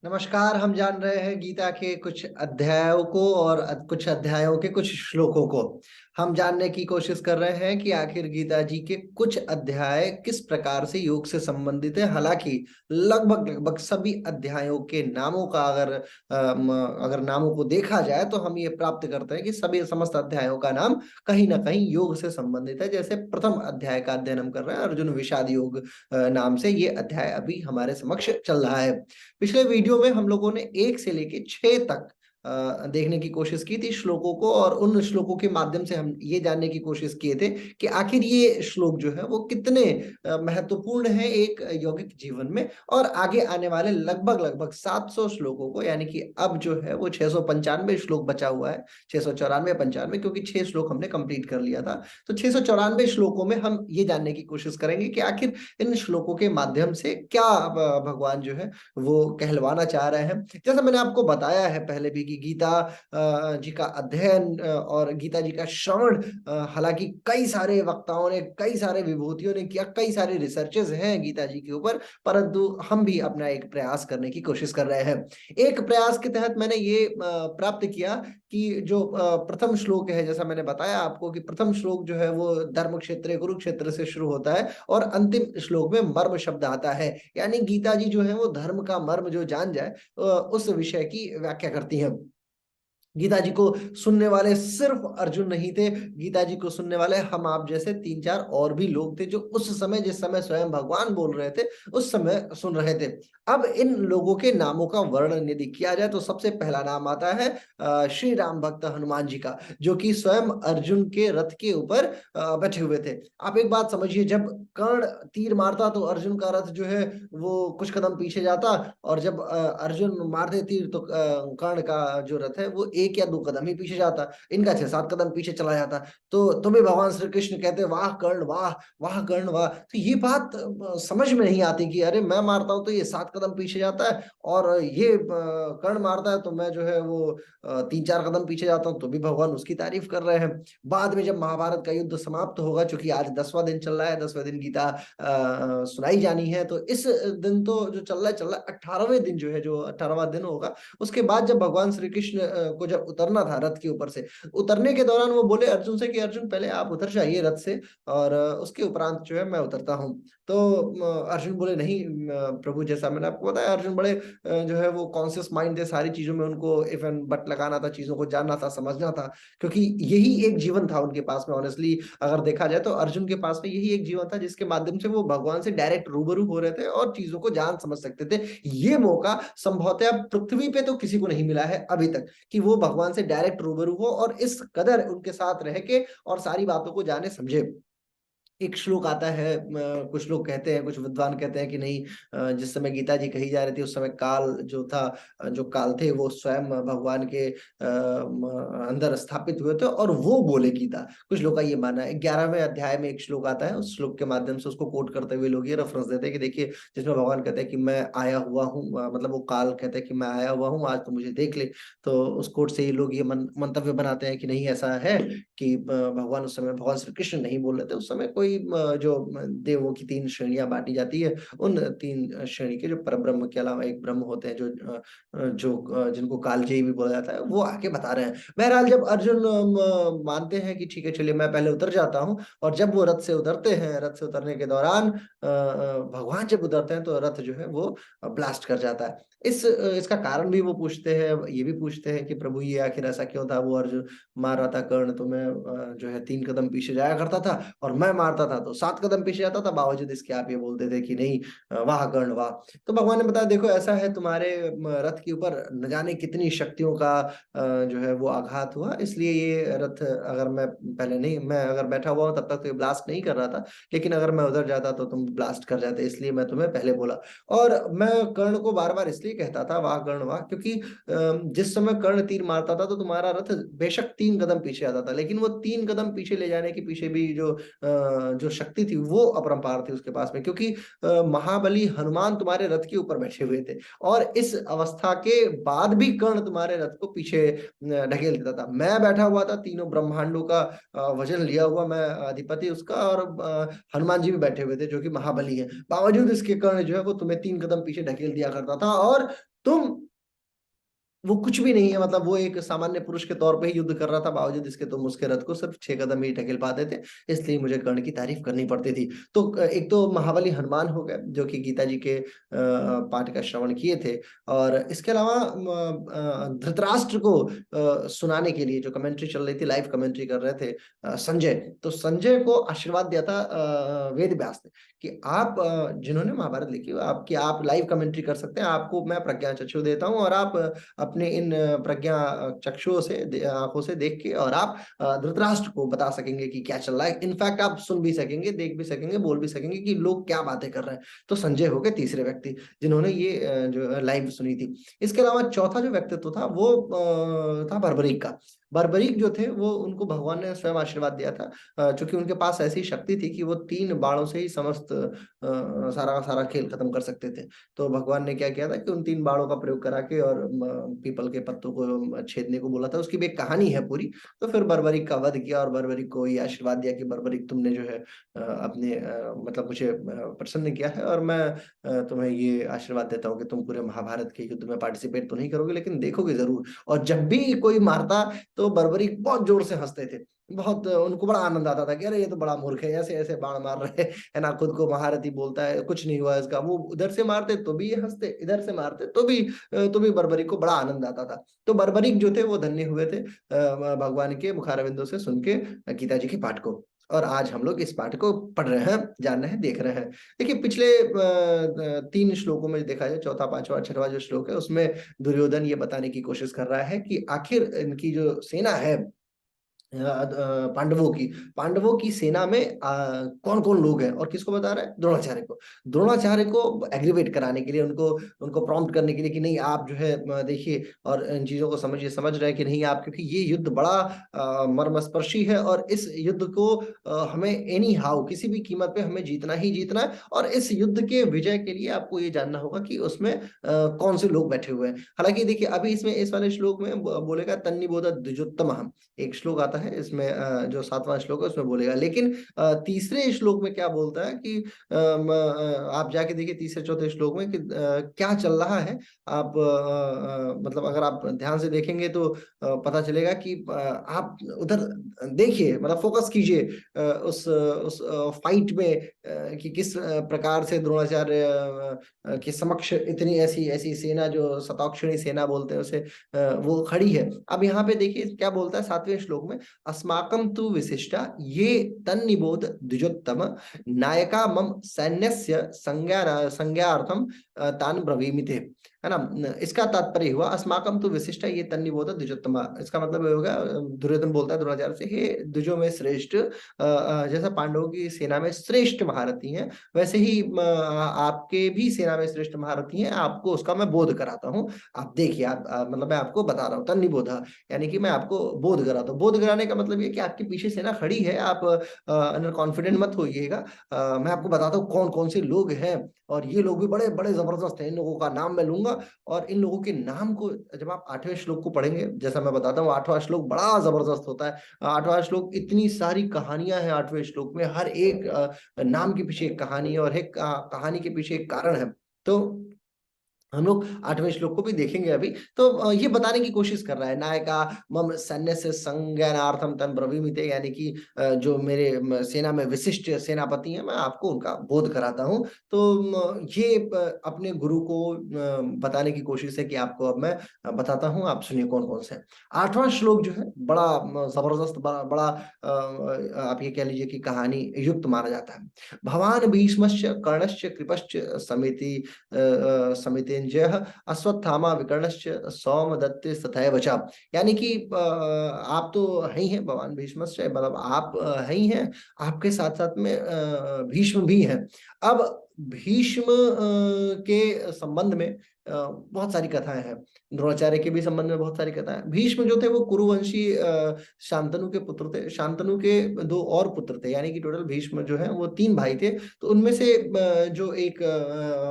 नमस्कार। हम जान रहे हैं गीता के कुछ अध्यायों को और कुछ अध्यायों के कुछ श्लोकों को। हम जानने की कोशिश कर रहे हैं कि आखिर गीता जी के कुछ अध्याय किस प्रकार से योग से संबंधित है। हालांकि लगभग लगभग सभी अध्यायों के नामों का अगर नामों को देखा जाए तो हम ये प्राप्त करते हैं कि सभी समस्त अध्यायों का नाम कहीं ना कहीं योग से संबंधित है। जैसे प्रथम अध्याय का अध्ययन हम कर रहे हैं अर्जुन विषाद योग नाम से ये अध्याय अभी हमारे समक्ष चल रहा है। पिछले वीडियो में हम लोगों ने 1 से लेके 6 तक देखने की कोशिश की थी श्लोकों को, और उन श्लोकों के माध्यम से हम ये जानने की कोशिश किए थे कि आखिर ये श्लोक जो है वो कितने महत्वपूर्ण है एक यौगिक जीवन में। और आगे आने वाले लगभग लगभग 700 श्लोकों को, यानी कि अब जो है वो 695 श्लोक बचा हुआ है, 694 95, क्योंकि 6 श्लोक हमने कंप्लीट कर लिया था। तो 694 श्लोकों में हम ये जानने की कोशिश करेंगे कि आखिर इन श्लोकों के माध्यम से क्या भगवान जो है वो कहलवाना चाह रहे हैं। जैसा मैंने आपको बताया है पहले भी कि गीता जी का अध्ययन और गीता जी का श्रवण, हालांकि कई सारे वक्ताओं ने, कई सारे विभूतियों ने किया, कई सारे रिसर्चेस हैं गीता जी के ऊपर, परंतु हम भी अपना एक प्रयास करने की कोशिश कर रहे हैं। एक प्रयास के तहत मैंने ये प्राप्त किया कि जो प्रथम श्लोक है, जैसा मैंने बताया आपको कि प्रथम श्लोक जो है वो धर्म क्षेत्र कुरुक्षेत्र से शुरू होता है और अंतिम श्लोक में मर्म शब्द आता है। यानी गीता जी जो है वो धर्म का मर्म जो जान जाए उस विषय की व्याख्या करती हैं। गीता जी को सुनने वाले सिर्फ अर्जुन नहीं थे, गीता जी को सुनने वाले हम आप जैसे 3 4 और भी लोग थे जो उस समय, जिस समय स्वयं भगवान बोल रहे थे, उस समय सुन रहे थे। अब इन लोगों के नामों का वर्णन यदि किया जाए तो सबसे पहला नाम आता है श्री राम भक्त हनुमान जी का, जो कि स्वयं अर्जुन के रथ के ऊपर बैठे हुए थे। आप एक बात समझिए, जब कर्ण तीर मारता तो अर्जुन का रथ जो है वो कुछ कदम पीछे जाता, और जब अर्जुन मारते तीर तो कर्ण का जो रथ है वो 1 या 2 कदम ही पीछे जाता, इनका 6 7 कदम पीछे चला जाता। तो भी भगवान श्री कृष्ण कहते वाह कर्ण वाह, वाह कर्ण वाह। तो ये बात समझ में नहीं आती कि अरे मैं मारता हूं तो ये 7 कदम पीछे जाता है, और ये कर्ण मारता है तो मैं जो है वो 3 4 कदम पीछे जाता हूँ, तो भी भगवान उसकी तारीफ कर रहे हैं। बाद में जब महाभारत का युद्ध समाप्त होगा, चूंकि आज 10वां दिन चल रहा है, 10वें दिन गीता सुनाई जानी है, तो इस दिन तो जो चल रहा है 18वें दिन जो है, जो 18वां दिन होगा, उसके बाद जब भगवान श्री कृष्ण को जब उतरना था रथ के ऊपर से, उतरने के दौरान वो बोले अर्जुन से कि अर्जुन पहले आप उतर जाइए रथ से, और उसके उपरांत जो है मैं उतरता हूँ। तो अर्जुन बोले नहीं प्रभु, जैसा मैंने आपको बताया अर्जुन बड़े जो है वो कॉन्शियस माइंड थे, सारी चीजों में उनको इफ एंड बट लगाना था, चीजों को जानना था, समझना था, क्योंकि यही एक जीवन था उनके पास में। ऑनेस्टली अगर देखा जाए तो अर्जुन के पास में यही एक जीवन था जिसके माध्यम से वो भगवान से डायरेक्ट रूबरू हो रहे थे और चीजों को जान समझ सकते थे। ये मौका संभवतः पृथ्वी पे तो किसी को नहीं मिला है अभी तक कि वो भगवान से डायरेक्ट रूबरू हो और इस कदर उनके साथ रह के और सारी बातों को जाने समझे। एक श्लोक आता है, कुछ लोग कहते हैं, कुछ विद्वान कहते हैं कि नहीं, जिस समय गीता जी कही जा रही थी उस समय काल जो था, जो काल थे वो स्वयं भगवान के अंदर स्थापित हुए थे और वो बोले गीता। कुछ लोग का ये मानना है। 11वें अध्याय में एक श्लोक आता है, उस श्लोक के माध्यम से उसको कोट करते हुए लोग ये रेफरेंस देते हैं कि देखिए, जिसमें भगवान कहते हैं कि मैं आया हुआ हूँ, मतलब वो काल कहते हैं कि मैं आया हुआ हूँ, आज तो मुझे देख ले। तो उस कोट से ये लोग ये मंतव्य बनाते हैं कि नहीं, ऐसा है कि भगवान उस समय, भगवान श्री कृष्ण नहीं बोल रहे थे उस समय, कोई जो देवों की 3 श्रेणियां बांटी जाती है, उन 3 श्रेणी के जो परब्रह्म के अलावा एक ब्रह्म होते हैं, जो जिनको कालजयी भी बोला जाता है, वो आके बता रहे हैं। बहरहाल जब अर्जुन मानते हैं कि ठीक है चलिए मैं पहले उतर जाता हूँ, और जब वो रथ से उतरते हैं, रथ से उतरने के दौरान भगवान जब उतरते हैं तो रथ जो है वो ब्लास्ट कर जाता है। इसका कारण भी वो पूछते हैं, ये भी पूछते हैं कि प्रभु ये आखिर ऐसा क्यों था, वो अर्जुन मार रहा था कर्ण तो मैं जो है 3 कदम पीछे जाया करता था, और मैं मारता था तो 7 कदम पीछे जाता था, बावजूद इसके आप ये बोलते थे कि नहीं वाह कर्ण वाह। तो भगवान ने बताया देखो ऐसा है, तुम्हारे रथ के ऊपर न जाने कितनी शक्तियों का जो है वो आघात हुआ, इसलिए ये रथ, अगर मैं पहले नहीं, मैं अगर बैठा हुआ हूँ तब तक तो ये ब्लास्ट नहीं कर रहा था, लेकिन अगर मैं उधर जाता तो तुम ब्लास्ट कर जाते, इसलिए मैं तुम्हें पहले बोला। और मैं कर्ण को बार बार इसलिए कहता था वाह कर्ण वाह, क्योंकि जिस समय कर्ण तीर मारता था तो तुम्हारा रथ बेशक 3 कदम पीछे आता था, लेकिन वो 3 कदम पीछे ले जाने के पीछे भी जो शक्ति थी वो अपरंपार थी उसके पास में, क्योंकि महाबली हनुमान तुम्हारे रथ के ऊपर बैठे हुए थे, और इस अवस्था के बाद भी कर्ण तुम्हारे रथ को पीछे ढकेल देता था। मैं बैठा हुआ था, तीनों ब्रह्मांडों का वजन लिया हुआ, मैं अधिपति उसका, और हनुमान जी भी बैठे हुए थे जो कि महाबली है, बावजूद इसके कर्ण जो है वो तुम्हें 3 कदम पीछे ढकेल दिया करता था, और तुम वो कुछ भी नहीं है, मतलब वो एक सामान्य पुरुष के तौर पे ही युद्ध कर रहा था, बावजूद इसके तुम उसके रथ को सिर्फ 6 कदम ही ढकेल पाते थे, इसलिए मुझे कर्ण की तारीफ करनी पड़ती थी। तो एक तो महाबली हनुमान हो गए जो कि गीता जी के पाठ का श्रवण किए थे, और इसके अलावा धृतराष्ट्र को सुनाने के लिए जो कमेंट्री चल रही थी, लाइव कमेंट्री कर रहे थे संजय, तो संजय को आशीर्वाद दिया था वेद व्यास ने कि आप जिन्होंने महाभारत लिखी, आपकी आप लाइव कमेंट्री कर सकते हैं, आपको मैं प्रज्ञा चक्षु देता हूं, और आप अपने इन प्रज्ञा चक्षुओं से, आंखों से देख के, और आप धृतराष्ट्र को बता सकेंगे कि क्या चल रहा है, इनफैक्ट आप सुन भी सकेंगे, देख भी सकेंगे, बोल भी सकेंगे कि लोग क्या बातें कर रहे हैं। तो संजय हो गए तीसरे व्यक्ति जिन्होंने ये जो लाइव सुनी थी। इसके अलावा चौथा जो व्यक्तित्व था वो था बर्बरीक का। बर्बरीक जो थे वो, उनको भगवान ने स्वयं आशीर्वाद दिया था, चूंकि उनके पास ऐसी शक्ति थी कि वो 3 बाणों से ही समस्त सारा सारा खेल खत्म कर सकते थे। तो भगवान ने क्या किया था कि उन 3 बाणों का प्रयोग करा के और पीपल के पत्तों को छेदने को बोला था। उसकी भी एक कहानी है पूरी। तो फिर बर्बरीक का वध किया और बर्बरीक को ये आशीर्वाद दिया कि बर्बरीक तुमने जो है अपने मतलब मुझे प्रसन्न किया है, और मैं तुम्हें ये आशीर्वाद देता हूँ कि तुम पूरे महाभारत के युद्ध में पार्टिसिपेट तो नहीं करोगे लेकिन देखोगे जरूर। और जब भी कोई मारता तो बर्बरीक बहुत जोर से हंसते थे, बहुत उनको बड़ा आनंद आता था कि अरे ये तो बड़ा मूर्ख है, ऐसे ऐसे बाण मार रहे है ना, खुद को महारथी बोलता है, कुछ नहीं हुआ इसका। वो उधर से मारते तो भी ये हंसते, इधर से मारते तो भी बर्बरीक को बड़ा आनंद आता था। तो बर्बरीक जो थे वो धन्य हुए थे भगवान के मुखारविंदों से सुन के गीता जी के पाठ को। और आज हम लोग इस पाठ को पढ़ रहे हैं, जान रहे हैं, देख रहे हैं। देखिए पिछले 3 श्लोकों में देखा जाए, चौथा पांचवा छठवा जो श्लोक है उसमें दुर्योधन ये बताने की कोशिश कर रहा है कि आखिर इनकी जो सेना है पांडवों की सेना में कौन कौन लोग हैं, और किसको बता रहा है, द्रोणाचार्य को। द्रोणाचार्य को एग्रीवेट कराने के लिए, उनको उनको प्रॉम्प्ट करने के लिए कि नहीं आप जो है देखिए और इन चीजों को समझिए, समझ रहे हैं कि नहीं आप, क्योंकि ये युद्ध बड़ा मर्मस्पर्शी है, और इस युद्ध को हमें एनी हाउ किसी भी कीमत पे हमें जीतना ही जीतना है। और इस युद्ध के विजय के लिए आपको ये जानना होगा कि उसमें कौन से लोग बैठे हुए हैं। हालांकि देखिए अभी इसमें इस वाले श्लोक में बोलेगा तन्निबोध द्विजोत्तम, एक श्लोक आता है इसमें जो 7वां श्लोक है उसमें बोलेगा। लेकिन तीसरे श्लोक में क्या बोलता है कि आप जाके देखिए तीसरे चौथे श्लोक में कि क्या चल रहा है। आप मतलब अगर आप ध्यान से देखेंगे तो पता चलेगा कि आप उधर देखिए, मतलब फोकस कीजिए उस फाइट में कि किस प्रकार से द्रोणाचार्य के समक्ष इतनी ऐसी ऐसी सेना, जो शतौक्षणी सेना बोलते हैं उसे, वो खड़ी है। अब यहाँ पे देखिए क्या बोलता है 7वें श्लोक में, अस्माकं तु विशिष्टा ये तन्निबोध द्विजोत्तम नायका मम सैन्यस्य संज्ञार्थम तान ब्रवीमिते, है ना। इसका तात्पर्य हुआ अस्माकं तु विशिष्टा ये तन्निबोध द्विजोत्तम, इसका मतलब ये होगा, दुर्योधन बोलता है द्रोणाचार्य से, हे द्विजों में श्रेष्ठ, जैसा पांडवों की सेना में श्रेष्ठ महारथी हैं वैसे ही आपके भी सेना में श्रेष्ठ महारथी हैं, आपको उसका मैं बोध कराता हूँ। आप देखिए, आप मतलब मैं आपको बता रहा हूँ, तन्निबोधा यानी कि मैं आपको बोध कराता हूँ। बोध कराने का मतलब ये कि आपके पीछे सेना खड़ी है, आप अंडर कॉन्फिडेंट मत होइएगा। मैं आपको बताता हूँ कौन कौन से लोग हैं, और ये लोग भी बड़े बड़े जबरदस्त हैं, इन लोगों का नाम मैं लूंगा। और इन लोगों के नाम को जब आप 8वें श्लोक को पढ़ेंगे, जैसा मैं बताता हूँ 8वां श्लोक बड़ा जबरदस्त होता है। 8वां श्लोक, इतनी सारी कहानियां हैं 8वें श्लोक में, हर एक नाम के पीछे एक कहानी है, और एक कहानी के पीछे एक कारण है। तो हम लोग 8वें श्लोक को भी देखेंगे अभी। तो ये बताने की कोशिश कर रहा है, नायका मम सैन्य से संज्ञानार्थम तन ब्रवीमिते, यानी कि जो मेरे सेना में विशिष्ट सेनापति हैं मैं आपको उनका बोध कराता हूँ। तो ये अपने गुरु को बताने की कोशिश है कि आपको अब मैं बताता हूँ, आप सुनिए कौन कौन से हैं। 8वां श्लोक जो है बड़ा जबरदस्त, बड़ा बड़ा आप ये कह लीजिए कि कहानी युक्त माना जाता है। भवान भीष्मश्च कर्णश्च कृपश्च समिति समितेंजय अश्वत्थामा विकर्णश्च सौमदत्त तथैव च, यानी कि आप तो है ही हैं, भगवान भीष्मश्च मतलब आप है ही हैं, आपके साथ साथ में भीष्म भी हैं। अब भीष्म के संबंध में बहुत सारी कथाएं हैं, द्रोणाचार्य के भी संबंध में बहुत सारी कथाएं। भीष्म जो थे वो कुरुवंशी शांतनु के पुत्र थे, शांतनु के 2 और पुत्र थे, यानी कि टोटल भीष्म जो है वो 3 भाई थे। तो उनमें से जो एक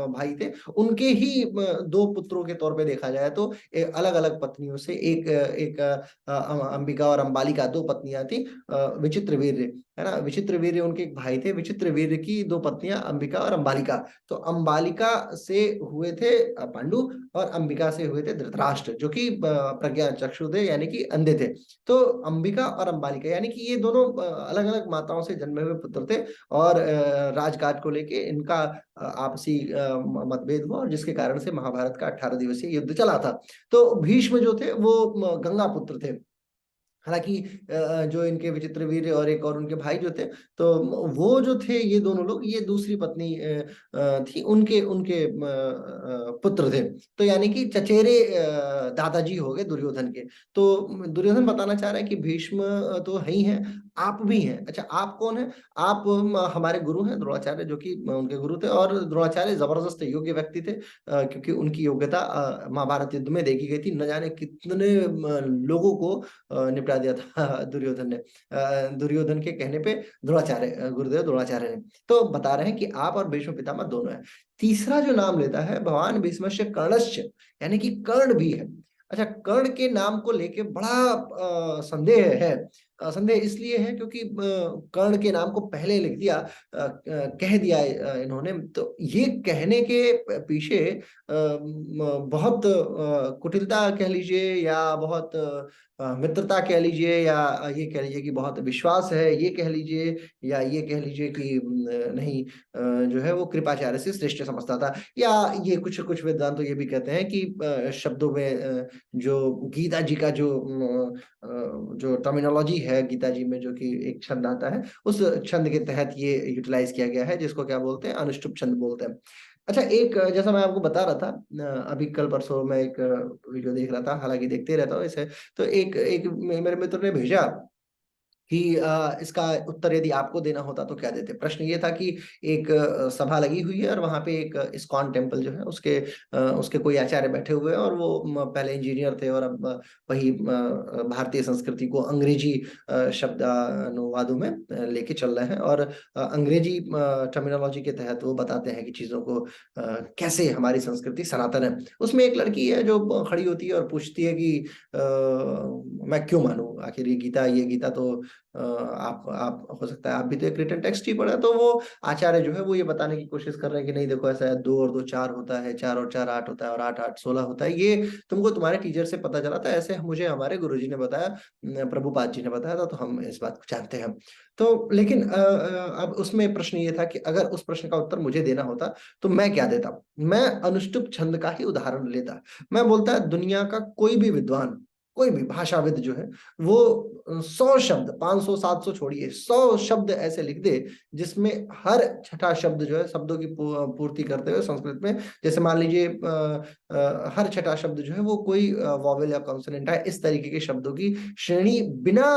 भाई थे उनके ही 2 पुत्रों के तौर पे देखा जाए तो अलग अलग पत्नियों से, एक एक अंबिका और अंबालिका 2 पत्नियां थी, विचित्र वीर्य, है ना। विचित्र वीर्य उनके एक भाई थे, विचित्र वीर्य की 2 पत्नियां अंबिका और अंबालिका। तो अंबालिका से हुए थे पांडु, और अंबिका से हुए थे धृतराष्ट्र, जो कि प्रज्ञा चक्षु थे, यानी कि अंधे थे। तो अंबिका और अंबालिका यानी कि ये दोनों अलग अलग माताओं से जन्मे हुए पुत्र थे, और राजकाज को लेके इनका आपसी मतभेद हुआ, और जिसके कारण से महाभारत का 18 दिवसीय युद्ध चला था। तो भीष्म जो थे वो गंगा पुत्र थे। हालांकि जो इनके विचित्र वीर और एक और उनके भाई जो थे, तो वो जो थे ये दोनों लोग, ये दूसरी पत्नी थी उनके उनके पुत्र थे। तो यानी कि चचेरे दादाजी हो गए दुर्योधन के। तो दुर्योधन बताना चाह रहा है कि भीष्म तो है ही है, आप भी हैं। अच्छा, आप कौन है? आप हमारे गुरु हैं द्रोणाचार्य, जो कि उनके गुरु थे, और द्रोणाचार्य जबरदस्त योग्य व्यक्ति थे, क्योंकि उनकी योग्यता महाभारत युद्ध में देखी गई थी। न जाने कितने लोगों को निपटा दिया था दुर्योधन ने, दुर्योधन के कहने पे द्रोणाचार्य, गुरुदेव द्रोणाचार्य ने। तो बता रहे हैं कि आप और भीष्म पितामह दोनों हैं। तीसरा जो नाम लेता है भगवान भीष्मस्य कर्णश्च, यानी कि कर्ण भी है। अच्छा, कर्ण के नाम को लेके बड़ा संदेह है। संदेह इसलिए है क्योंकि कर्ण के नाम को पहले लिख दिया, कह दिया इन्होंने। तो ये कहने के पीछे बहुत कुटिलता कह लीजिए, या बहुत मित्रता कह लीजिए, या ये कह लीजिए कि बहुत विश्वास है, ये कह लीजिए, या ये कह लीजिए कि नहीं, जो है वो कृपाचार्य से श्रेष्ठ समझता था। या ये कुछ कुछ वेदांत तो ये भी कहते हैं कि शब्दों में जो गीता जी का जो टर्मिनोलॉजी है गीता जी में, जो कि एक छंद आता है, उस छंद के तहत ये यूटिलाइज किया गया है, जिसको क्या बोलते हैं, अनुष्टुप छंद बोलते हैं। अच्छा, एक जैसा मैं आपको बता रहा था, अभी कल परसों मैं एक वीडियो देख रहा था, हालांकि देखते रहता हूँ इसे। तो एक एक मेरे मित्र ने भेजा कि इसका उत्तर यदि आपको देना होता तो क्या देते। प्रश्न ये था कि एक सभा लगी हुई है, और वहां पे एक इस्कॉन टेम्पल जो है उसके उसके कोई आचार्य बैठे हुए हैं, और वो पहले इंजीनियर थे, और अब वही भारतीय संस्कृति को अंग्रेजी शब्द अनुवादों में लेके चल रहे हैं, और अंग्रेजी टर्मिनोलॉजी के तहत वो बताते हैं कि चीजों को कैसे हमारी संस्कृति सनातन है। उसमें एक लड़की है जो खड़ी होती है और पूछती है कि मैं क्यों मानूं, आखिर ये गीता तो आप हो सकता है आप भी तो एक रिटन टेक्स्ट ही पढ़ा। तो वो आचार्य जो है वो ये बताने की कोशिश कर रहे हैं कि नहीं देखो, ऐसा है, 2 और 2 4 होता है, 4 और 4 8 होता है, और 8 8 16 होता है। ये तुमको तुम्हारे टीचर से पता चला था, ऐसे मुझे हमारे गुरुजी ने बताया, प्रभुपाद जी ने बताया था, तो हम इस बात को जानते हैं। तो लेकिन अब उसमें प्रश्न ये था कि अगर उस प्रश्न का उत्तर मुझे देना होता तो मैं क्या देता। मैं अनुष्टुप छंद का ही उदाहरण लेता। मैं बोलता है दुनिया का कोई भी विद्वान, कोई भी भाषाविद जो है, वो 100 शब्द, 500 700 छोड़िए, 100 शब्द ऐसे लिख दे जिसमें हर छठा शब्द जो है शब्दों की पूर्ति करते हुए संस्कृत में, जैसे मान लीजिए हर छठा शब्द जो है वो कोई वॉवेल या कॉन्सोनेंट है, इस तरीके के शब्दों की श्रेणी बिना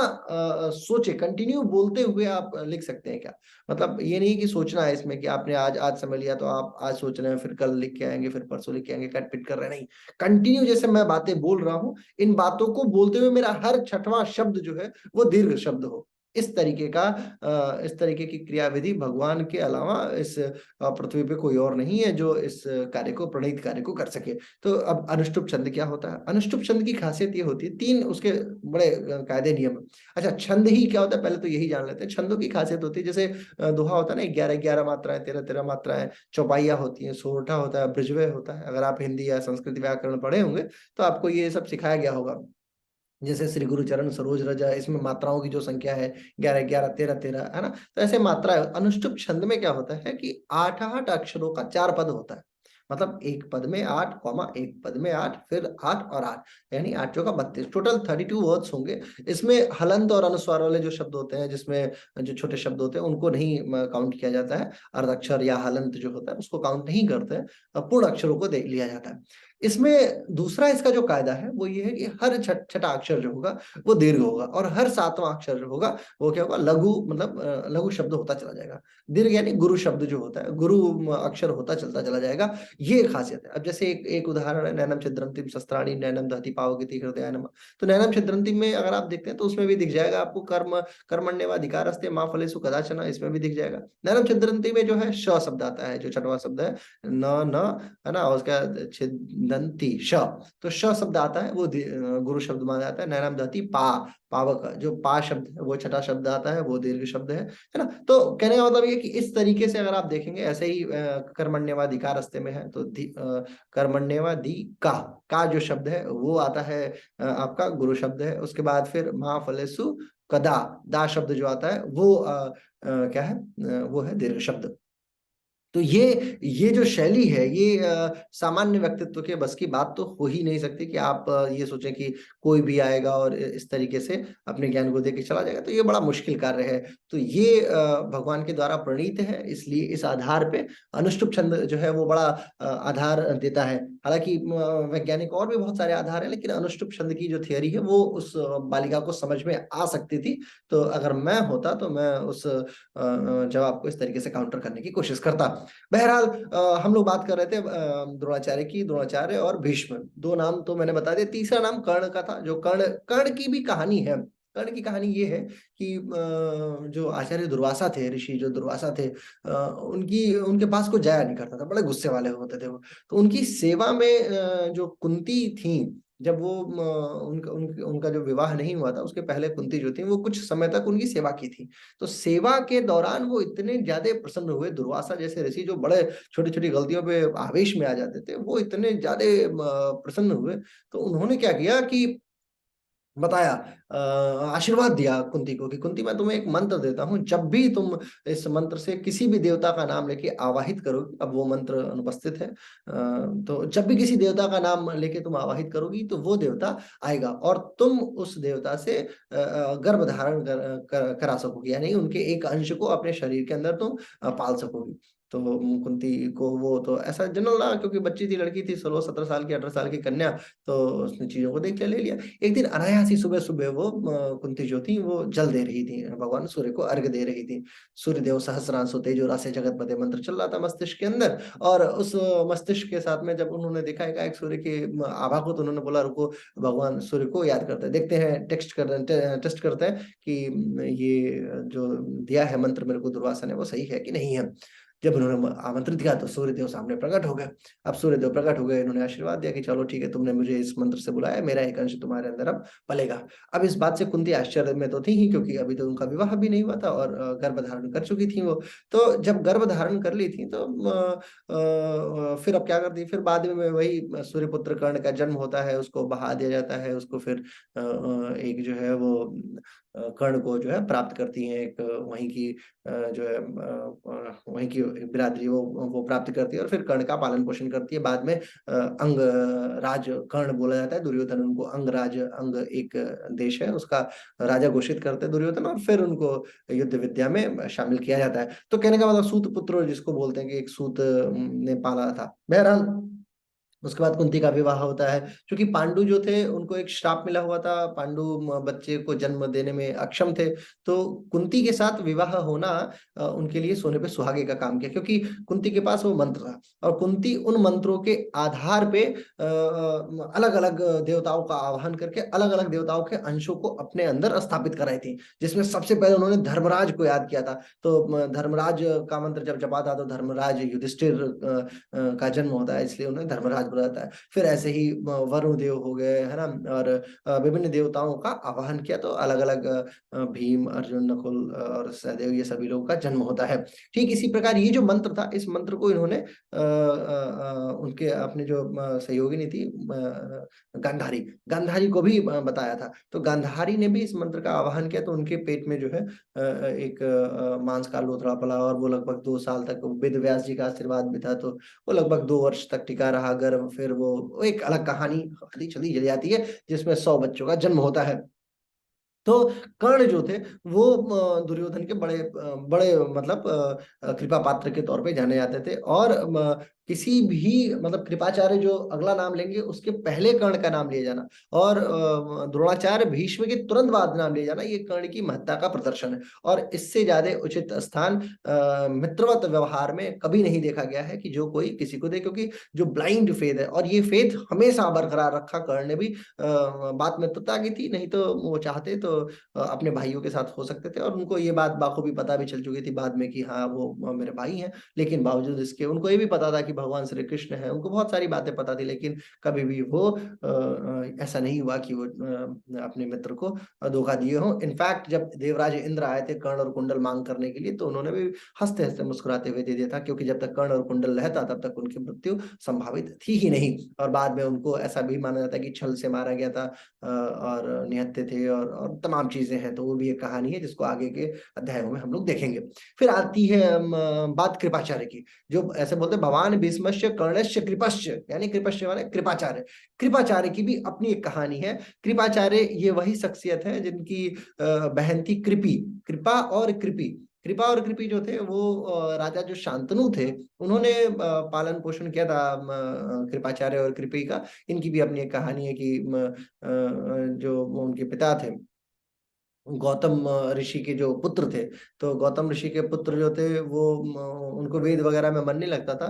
सोचे कंटिन्यू बोलते हुए आप लिख सकते हैं क्या। मतलब ये नहीं कि सोचना है इसमें कि आपने आज आज समय लिया तो आप आज सोच रहे हैं, फिर कल लिख के आएंगे, फिर परसों लिख के आएंगे, कट पिट कर रहे नहीं। कंटिन्यू जैसे मैं बातें बोल रहा हूं, इन बातों को बोलते हुए मेरा हर छठवां शब्द जो है वो दीर्घ शब्द हो। इस तरीके की क्रियाविधि भगवान के अलावा इस पृथ्वी पे कोई और नहीं है जो इस कार्य को, प्रणीत कार्य को कर सके। तो अब अनुष्टुप छंद क्या होता है? अनुष्टुप छंद की खासियत ये होती है, 3 उसके बड़े कायदे नियम है। अच्छा, छंद ही क्या होता है पहले तो यही जान लेते हैं। छंदों की खासियत होती है, जैसे दोहा होता है ना, 11 11 मात्राएं, 13 13 मात्राएं, चौपाइयां होती हैं, सोरठा होता है, बृजव्य होता है। अगर आप हिंदी या संस्कृत व्याकरण पढ़े होंगे तो आपको ये सब सिखाया गया होगा। जैसे श्री गुरु चरण सरोज रज, इसमें मात्राओं की जो संख्या है 11 11 13 13 है ना। तो ऐसे मात्रा है। अनुष्टुप छंद में क्या होता है कि 8 8 अक्षरों का 4 पद होता है। मतलब एक पद में 8 कॉमा एक पद में 8, फिर 8 और 8, यानी 8 चौका 32, टोटल 32 वर्ड्स होंगे। इसमें हलंत और अनुस्वार वाले जो शब्द होते हैं, जिसमें जो छोटे शब्द होते हैं उनको नहीं काउंट किया जाता है। अर्ध अक्षर या हलंत जो होता है उसको काउंट नहीं करते हैं, पूर्ण अक्षरों को देख लिया जाता है। इसमें दूसरा इसका जो कायदा है वो ये है कि हर छठा अक्षर जो होगा वो दीर्घ होगा, और हर 7वां अक्षर जो होगा वो क्या होगा, लघु, मतलब लघु शब्द होता चला जाएगा। दीर्घ यानी गुरु शब्द जो होता है, गुरु अक्षर होता चलता चला जाएगा। ये खासियत है। अब जैसे एक उदाहरण है, नैनम छिद्रंतिम शस्त्राणि नैनम दहति पावगति हृदयानम। तो नैनम छिद्रंतिम में अगर आप देखते हैं तो उसमें भी दिख जाएगा आपको कर्म कर्मण्यवाधिकारस्ते मां फलेषु कदाचन, इसमें भी दिख जाएगा। नैनम छिद्रंति में जो है श शब्द आता है, जो छठवां शब्द है, न न, है ना, और उसका दंती श, तो श शब्द आता है वो गुरु शब्द माना जाता है। नैनम दहती पा, पावक जो पा शब्द है वो छठा शब्द आता है, वो दीर्घ शब्द है ना। तो कहने का मतलब ये कि इस तरीके से अगर आप देखेंगे ऐसे ही कर्मण्यवाधिकारस्ते में है तो कर्मण्यवादी का जो शब्द है वो आता है आपका गुरु शब्द है। उसके बाद फिर महाफलेसु कदा, दा शब्द जो आता है वो क्या है, वो है दीर्घ शब्द। तो ये जो शैली है ये सामान्य व्यक्तित्व के बस की बात तो हो ही नहीं सकती कि आप ये सोचें कि कोई भी आएगा और इस तरीके से अपने ज्ञान को देके चला जाएगा, तो ये बड़ा मुश्किल कार्य है। तो ये भगवान के द्वारा प्रणीत है, इसलिए इस आधार पे अनुष्टुप छंद जो है वो बड़ा आधार देता है। हालांकि वैज्ञानिक और भी बहुत सारे आधार हैं, लेकिन अनुष्टुप छंद की जो थियरी है वो उस बालिका को समझ में आ सकती थी। तो अगर मैं होता तो मैं उस जवाब को इस तरीके से काउंटर करने की कोशिश करता। बहरहाल हम लोग बात कर रहे थे द्रोणाचार्य की। द्रोणाचार्य और भीष्म दो नाम तो मैंने बता दिया, तीसरा नाम कर्ण का था। जो कर्ण, कर्ण की भी कहानी है। कर्ण की कहानी ये है कि जो आचार्य दुर्वासा थे, ऋषि जो दुर्वासा थे, उनकी उनके पास कोई जाया नहीं करता था, बड़े गुस्से वाले होते थे वो। तो उनकी सेवा में जो कुंती थी, जब वो उनका जो विवाह नहीं हुआ था उसके पहले कुंती जो थी वो कुछ समय तक उनकी सेवा की थी। तो सेवा के दौरान वो इतने ज्यादा प्रसन्न हुए, दुर्वासा जैसे ऋषि जो बड़े छोटी छोटी गलतियों पे आवेश में आ जाते थे, वो इतने ज्यादा प्रसन्न हुए। तो उन्होंने क्या किया कि बताया, आशीर्वाद दिया कुंती को कि कुंती मैं तुम्हें एक मंत्र देता हूं, जब भी तुम इस मंत्र से किसी भी देवता का नाम लेके आवाहित करोगी, अब वो मंत्र अनुपस्थित है, तो जब भी किसी देवता का नाम लेके तुम आवाहित करोगी तो वो देवता आएगा और तुम उस देवता से गर्भ धारण करा सकोगी, यानी उनके एक अंश को अपने शरीर के अंदर तुम पाल सकोगी। तो कुंती को वो तो ऐसा जनरल ना, क्योंकि बच्ची थी, लड़की थी, 16-17 साल की, 18 साल की कन्या, तो उसने चीजों को देख के ले लिया। एक दिन अनायास ही सुबह सुबह वो कुंती जो थी वो जल दे रही थी, भगवान सूर्य को अर्घ दे रही थी। सूर्य देव सहस्रांशो तेजो रासे जगतपते मंत्र चल रहा था मस्तिष्क के अंदर, और उस मस्तिष्क के साथ में जब उन्होंने देखा एक सूर्य के आभा को, तो उन्होंने बोला रुको, भगवान सूर्य को याद करते हैं, देखते हैं, टेस्ट करते हैं कि ये जो दिया है मंत्र मेरे को दुर्वासा ने वो सही है कि नहीं है। जब उन्होंने आमंत्रित किया तो सूर्यदेव सामने प्रकट हो गए। अब सूर्यदेव प्रकट हो गए, इन्होंने आशीर्वाद दिया कि चलो ठीक है, तुमने मुझे इस मंत्र से बुलाया, मेरा एक अंश तुम्हारे अंदर अब पलेगा। अब इस बात से कुंती आश्चर्य में तो थी ही, क्योंकि अभी तो उनका विवाह भी नहीं हुआ था और गर्भ धारण कर चुकी थी वो। तो जब गर्भ धारण कर ली थी तो फिर अब क्या करती, फिर बाद में वही सूर्यपुत्र कर्ण का जन्म होता है, उसको बहा दिया जाता है, उसको फिर एक जो है वो कर्ण को जो है प्राप्त करती है, एक वहीं की जो है वहीं की बिरादरी वो प्राप्त करती है, और फिर कर्ण का पालन पोषण करती है। बाद में अंग राज कर्ण बोला जाता है, दुर्योधन उनको अंगराज, अंग एक देश है उसका राजा घोषित करते हैं दुर्योधन, और फिर उनको युद्ध विद्या में शामिल किया जाता है। तो कहने का मतलब सूत पुत्र जिसको बोलते हैं कि एक सूत ने पाला था। बहरहाल उसके बाद कुंती का विवाह होता है। क्योंकि पांडु जो थे उनको एक श्राप मिला हुआ था, पांडु बच्चे को जन्म देने में अक्षम थे, तो कुंती के साथ विवाह होना उनके लिए सोने पे सुहागे का काम किया, क्योंकि कुंती के पास वो मंत्र था, और कुंती उन मंत्रों के आधार पे अलग अलग देवताओं का आवाहन करके अलग अलग देवताओं के अंशों को अपने अंदर स्थापित कराई थी। जिसमें सबसे पहले उन्होंने धर्मराज को याद किया था। तो धर्मराज का मंत्र जब जपा था तो धर्मराज युधिष्ठिर का जन्म होता है, इसलिए उन्हें धर्मराज बोला जाता है। फिर ऐसे ही वरुण देव हो गए, है ना, और विभिन्न देवताओं का आवाहन किया, तो अलग अलग भीम, अर्जुन, नकुल और सहदेव, ये सभी लोगों का जन्म होता है। ठीक इसी प्रकार ये जो मंत्र था, इस मंत्र को इन्होंने उनके अपने जो सहयोगिनी थी गांधारी, गांधारी को भी बताया था। तो गांधारी ने भी इस मंत्र का आवाहन किया, तो उनके पेट में जो है एक मांस का लोथड़ा पला, और वो लगभग 2 साल तक, वेद व्यास जी का आशीर्वाद भी था, तो वो लगभग 2 वर्ष तक टिका रहा गर्भ। फिर वो एक अलग कहानी आती चली चली जाती है, जिसमें 100 बच्चों का जन्म होता है। तो कर्ण जो थे वो दुर्योधन के बड़े बड़े मतलब कृपा पात्र के तौर पे जाने जाते थे, और किसी भी मतलब कृपाचार्य जो अगला नाम लेंगे उसके पहले कर्ण का नाम लिया जाना, और द्रोणाचार्य भीष्म के तुरंत बाद नाम लिया जाना, ये कर्ण की महत्ता का प्रदर्शन है। और इससे ज्यादा उचित स्थान मित्रवत व्यवहार में कभी नहीं देखा गया है कि जो कोई किसी को दे, क्योंकि जो ब्लाइंड फेथ है, और ये फेथ हमेशा बरकरार रखा कर्ण ने भी। बात मित्रता की थी, नहीं तो वो चाहते तो अपने भाइयों के साथ हो सकते थे, और उनको ये बात बाखूबी पता भी चल चुकी थी बाद में कि हाँ वो मेरे भाई हैं। लेकिन बावजूद इसके उनको ये भी पता था कि भगवान श्री कृष्ण है, उनको बहुत सारी बातें पता थी, लेकिन कभी भी वो ऐसा नहीं हुआ कि वो अपने मित्र को धोखा दिए हों। इनफैक्ट जब देवराज इंद्र आए थे कर्ण और कुंडल मांग करने के लिए, तो उन्होंने भी हंसते हंसते मुस्कुराते हुए दे दिया था, क्योंकि जब तक कर्ण और कुंडल रहता तब तक उनकी मृत्यु संभावित थी ही नहीं। और बाद में उनको ऐसा भी माना जाता है कि छल से मारा गया था, और निहत्थे थे, और तमाम चीजें हैं। तो वो भी एक कहानी है जिसको आगे के अध्यायों में हम लोग देखेंगे। फिर आती है बात कृपाचार्य की, जो ऐसे बोलते हैं भगवान भीष्मस्य कर्णस्य कृपस्य, यानी कृपस्य माने कृपाचार्य। कृपाचार्य की भी अपनी एक कहानी है। कृपाचार्य ये वही शख्सियत है जिनकी बहन थी कृपी। कृपा और कृपी, कृपा और कृपी जो थे वो राजा जो शांतनु थे, उन्होंने पालन पोषण किया था कृपाचार्य और कृपी का। इनकी भी अपनी एक कहानी है कि जो उनके पिता थे गौतम ऋषि के जो पुत्र थे, तो गौतम ऋषि के पुत्र जो थे वो उनको वेद वगैरह में मन नहीं लगता था,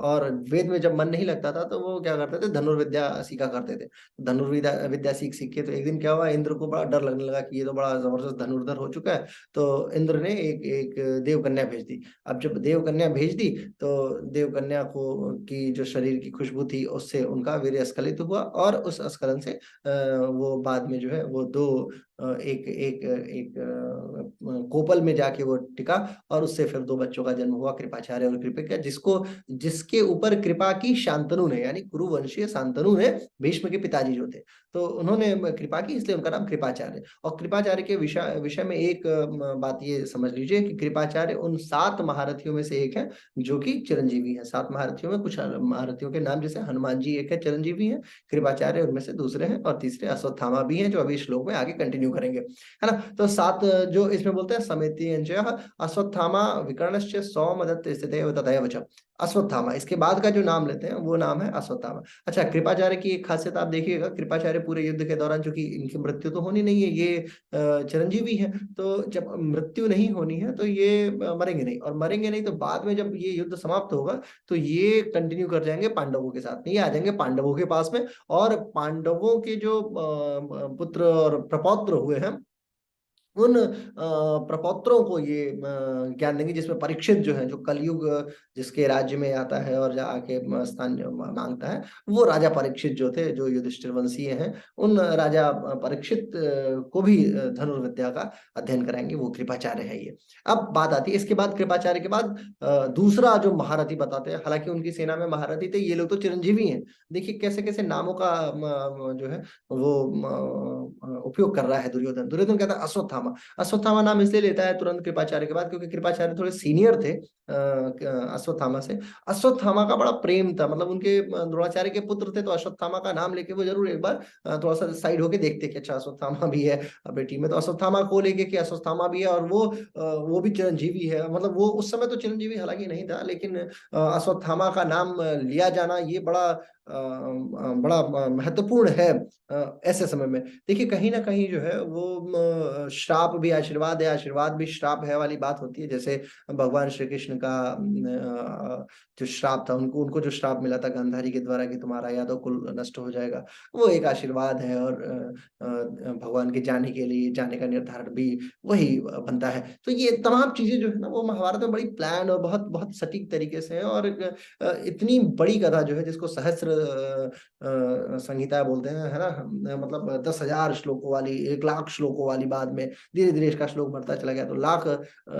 और वेद में जब मन नहीं लगता था तो वो क्या करते थे, धनुर्विद्या सीखा करते थे। धनुर्विद्या विद्या सीख सीख के तो एक दिन क्या हुआ, इंद्र को बड़ा डर लगने लगा कि ये तो बड़ा जबरदस्त धनुर्धर हो चुका है। तो इंद्र ने एक एक देवकन्या भेज दी। अब जब देवकन्या भेज दी तो देवकन्या को की जो शरीर की खुशबू थी उससे उनका वीर्य स्खलित हुआ, और उस स्खलन से वो बाद में जो है वो दो एक एक एक कोपल में जाके वो टिका, और उससे फिर दो बच्चों का जन्म हुआ, कृपाचार्य और कृपिका, जिसको जिसके ऊपर कृपा की शांतनु ने, यानी कुरुवंशीय शांतनु ने, भीष्म के पिताजी जो थे, तो उन्होंने कृपा की, इसलिए उनका नाम कृपाचार्य। और कृपाचार्य के विषय विषय में एक बात ये समझ लीजिए कि कृपाचार्य उन 7 महारथियों में से एक है जो कि चिरंजीवी है। 7 महारथियों में कुछ महारथियों के नाम जैसे हनुमान जी एक है, चिरंजीवी है। कृपाचार्य उनमें से दूसरे हैं, और तीसरे अश्वत्थामा भी हैं, जो अभी श्लोक में आगे कंटिन्यू करेंगे, है ना। तो 7 जो इसमें बोलते हैं समेति अश्वत्थामा विकर्णश्च सौमदत्त स्थितैव तथैव च। अश्वत्थामा, इसके बाद का जो नाम लेते हैं वो नाम है अश्वत्थामा। अच्छा, कृपाचार्य की एक खासियत आप देखिएगा, कृपाचार्य पूरे युद्ध के दौरान, चूंकि इनकी मृत्यु तो होनी नहीं है, ये चिरंजीवी है, तो जब मृत्यु नहीं होनी है तो ये मरेंगे नहीं, और मरेंगे नहीं तो बाद में जब ये युद्ध समाप्त होगा तो ये कंटिन्यू कर जाएंगे पांडवों के साथ, नहीं आ जाएंगे पांडवों के पास में, और पांडवों के जो पुत्र और प्रपौत्र हुए हैं, उन प्रपौत्रों को ये ज्ञान देंगे, जिसमें परीक्षित जो है, जो कलयुग जिसके राज्य में आता है और आके स्थान मांगता है, वो राजा परीक्षित जो थे, जो युधिष्ठिर वंशीय हैं, उन राजा परीक्षित को भी धनुर्विद्या का अध्ययन कराएंगे, वो कृपाचार्य है ये। अब बात आती है इसके बाद, कृपाचार्य के बाद दूसरा जो महारथी बताते हैं, हालांकि उनकी सेना में महारथी थे, ये लोग तो चिरंजीवी हैं। देखिए कैसे कैसे नामों का जो है वो उपयोग कर रहा है दुर्योधन। दुर्योधन कहता है अश्वत्थामा। अश्वत्थामा नाम इसलिए लेता है तुरंत कृपाचार्य के बाद, क्योंकि कृपाचार्य थोड़े सीनियर थे अश्वत्थामा से। अश्वत्थामा का बड़ा प्रेम था, मतलब उनके द्रोणाचार्य के पुत्र थे, तो अश्वत्थामा का नाम लेके वो जरूर एक बार थोड़ा सा साइड होके देखते कि अच्छा अश्वत्थामा भी है बेटी में, तो अश्वत्थामा को लेके कि अश्वत्थामा भी है, और वो भी चिरंजीवी है। मतलब वो उस समय तो चिरंजीवी हालांकि नहीं था, लेकिन अश्वत्थामा का नाम लिया जाना ये बड़ा महत्वपूर्ण है ऐसे समय में। देखिए कहीं ना कहीं जो है वो श्राप भी आशीर्वाद है, आशीर्वाद भी श्राप है वाली बात होती है। जैसे भगवान श्री कृष्ण का जो श्राप था, उनको उनको जो श्राप मिला था गांधारी के द्वारा कि तुम्हारा यादव कुल नष्ट हो जाएगा, वो एक आशीर्वाद है, और भगवान के जाने के लिए जाने का निर्धारण भी वही बनता है। तो ये तमाम चीजें जो है ना वो महाभारत में बड़ी प्लान और बहुत बहुत सटीक तरीके से है। और इतनी बड़ी कथा जो है, जिसको सहस्त्र संहिता बोलते हैं, है ना, मतलब 10,000 श्लोकों वाली, 1,00,000 श्लोकों वाली, बाद में धीरे धीरे इसका श्लोक बढ़ता चला गया, तो लाख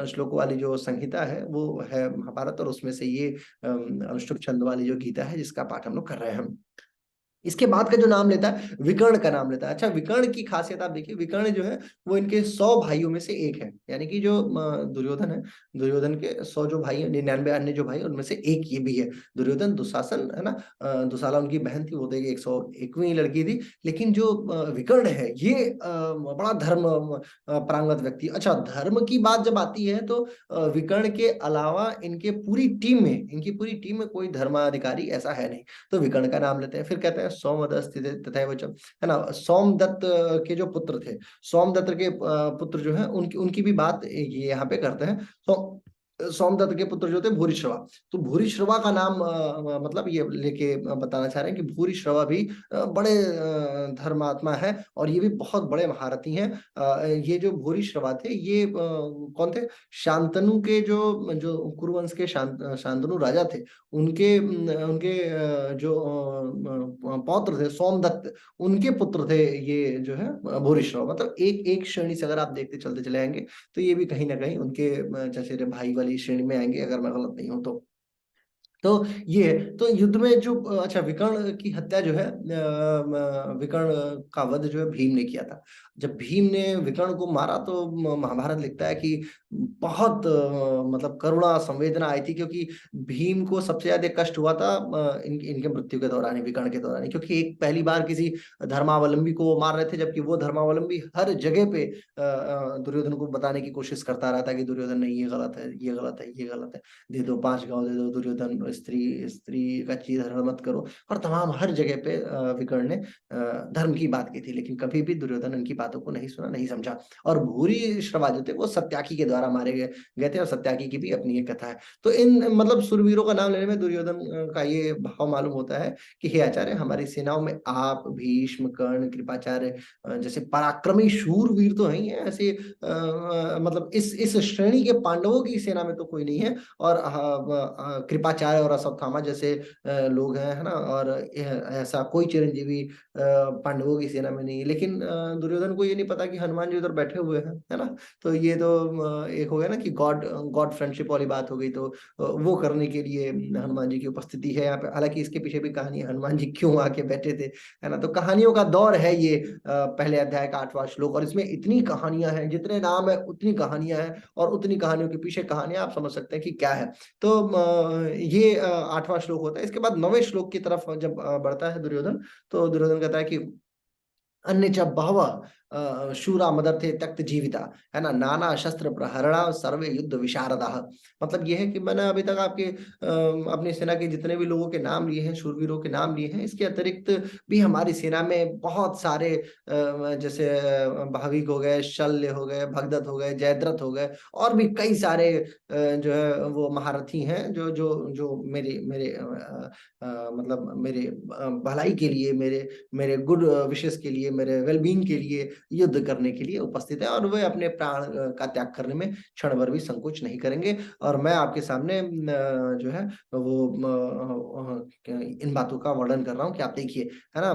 श्लोकों वाली जो संहिता है वो है महाभारत, और उसमें से ये अनुष्टुप छंद वाली जो गीता है जिसका पाठ हम लोग कर रहे हैं हम। इसके बाद का जो नाम लेता है विकर्ण का नाम लेता है। अच्छा, विकर्ण की खासियत आप देखिए, विकर्ण जो है वो इनके 100 भाइयों में से एक है, यानी कि जो दुर्योधन है, दुर्योधन के 100 जो भाई हैं, 99 अन्य जो भाई, उनमें से एक ये भी है। दुर्योधन, दुशासन, है ना, दुशाला उनकी बहन थी, वो तो 101वीं लड़की थी। लेकिन जो विकर्ण है ये बड़ा धर्म प्रांगत व्यक्ति। अच्छा, धर्म की बात जब आती है तो विकर्ण के अलावा इनकी पूरी टीम में कोई धर्माधिकारी ऐसा है नहीं, तो विकर्ण का नाम लेते हैं। फिर कहते हैं सोमदत्त तथा वचम, है ना, सोमदत्त के जो पुत्र थे, सोमदत्त के पुत्र जो है उनकी उनकी भी बात ये यहाँ पे करते हैं। तो सोमदत्त के पुत्र जो थे भूरिश्रवा। तो भूरिश्रवा का नाम मतलब ये लेके बताना चाह रहे हैं कि भूरिश्रवा भी बड़े धर्मात्मा है और ये भी बहुत बड़े महारथी हैं। ये जो भूरिश्रवा थे ये कौन थे? शांतनु के जो जो कुरुवंश के शांतनु राजा थे, उनके उनके जो पौत्र थे सोमदत्त, उनके पुत्र थे ये जो है भूरिश्रवा। मतलब एक एक श्रेणी से अगर आप देखते चलते चले आएंगे तो ये भी कहीं ना कहीं उनके चचेरे भाई वाली श्रेणी में आएंगे, अगर मैं गलत नहीं हूं तो। तो ये है। तो युद्ध में जो अच्छा, विकर्ण की हत्या जो है, विकर्ण का वध जो है भीम ने किया था। जब भीम ने विकर्ण को मारा तो महाभारत लिखता है कि बहुत मतलब करुणा संवेदना आई थी, क्योंकि भीम को सबसे ज्यादा कष्ट हुआ था इनके मृत्यु के दौरान ही, विकर्ण के दौरान ही, क्योंकि एक पहली बार किसी धर्मावलंबी को वो मार रहे थे, जबकि वो धर्मावलंबी हर जगह पे दुर्योधन को बताने की कोशिश करता रहता कि दुर्योधन नहीं, ये गलत है, ये गलत है, ये गलत है, दे दो 5 गांव दे दो दुर्योधन, स्त्री स्त्री का चीज हरण मत करो। और तमाम हर जगह पे विकर्ण ने धर्म की बात की थी, लेकिन कभी भी दुर्योधन उनकी बातों को नहीं सुना, नहीं समझा। और भूरी श्रवा जो थे वो सत्याकी के द्वारा मारे गए थे, और सत्याकी की भी अपनी एक कथा है। तो इन मतलब सुरवीरों का नाम लेने में दुर्योधन का ये भाव मालूम होता है कि हे आचार्य, हमारी सेनाओं में आप, भीष्म, कर्ण, कृपाचार्य जैसे पराक्रमी शूरवीर तो हैं, ऐसे मतलब इस श्रेणी के पांडवों की सेना में तो कोई नहीं है। और कृपाचार्य और अश्वत्थामा जैसे लोग हैं, है ना, और ऐसा कोई चिरंजीवी पांडवों की सेना में नहीं है। लेकिन दुर्योधन को ये नहीं पता कि हनुमान जी उधर बैठे हुए हैं, है ना। तो ये तो एक हो गया ना कि गॉड गॉड फ्रेंडशिप वाली बात हो गई। तो वो करने के लिए हनुमान जी की उपस्थिति है यहाँ पे। हालांकि इसके पीछे भी कहानी है, हनुमान जी क्यों आके बैठे थे, है ना। तो कहानियों का दौर है ये पहले अध्याय का 8वां श्लोक, और इसमें इतनी कहानियां हैं, जितने नाम है उतनी कहानियां हैं, और उतनी कहानियों के पीछे कहानियां आप समझ सकते हैं कि क्या है। तो ये 8वां श्लोक होता है। इसके बाद 9वें श्लोक की तरफ जब बढ़ता है दुर्योधन, तो दुर्योधन कहता है कि अन्य च बहवः शूरा मदर्थे त्यक्त जीविता, है ना, नाना शस्त्र प्रहरणा सर्वे युद्ध विशारदा। मतलब ये है कि मैंने अभी तक आपके अपनी सेना के जितने भी लोगों के नाम लिए हैं, शूरवीरों के नाम लिए हैं, इसके अतिरिक्त भी हमारी सेना में बहुत सारे जैसे भाविक हो गए, शल्य हो गए, भगदत्त हो गए, जयद्रथ हो गए, और भी कई सारे जो है वो महारथी हैं, जो जो जो मेरे मेरे मतलब मेरे भलाई के लिए, मेरे मेरे गुड विशेष के लिए, मेरे वेलबींग के लिए युद्ध करने के लिए उपस्थित है, और वे अपने प्राण का त्याग करने में क्षण भर भी संकोच नहीं करेंगे। और मैं आपके सामने जो है वो इन बातों का वर्णन कर रहा हूँ कि आप देखिए, है ना,